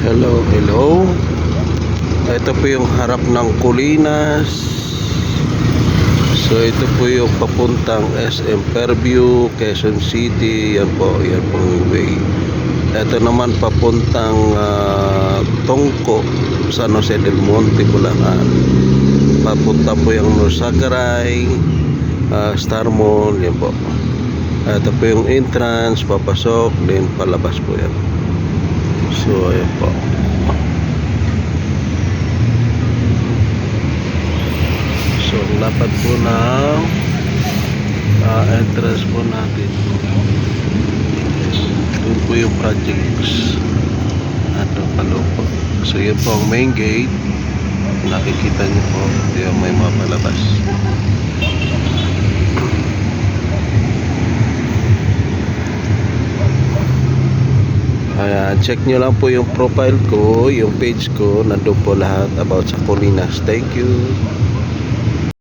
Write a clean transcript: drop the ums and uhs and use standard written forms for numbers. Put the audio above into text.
Hello, hello. Ito po yung harap ng Colinas. So ito po yung papuntang SM Fairview, Quezon City. Yan po yung way. Ito naman papuntang Tongko, San Jose del Monte, Bulacan. Papunta po yung Nosagaray, Star Mall. Yan po. Ito po yung entrance, papasok, then palabas po yan. So ayan po. So lapad po ng entrance po natin. Yun po yung projects ato paloob. So yun po ang main gate. Nakikita nyo po yung may mga palabas. Ayan, check nyo lang po yung profile ko, yung page ko, nandun po lahat about sa Colinas. Thank you.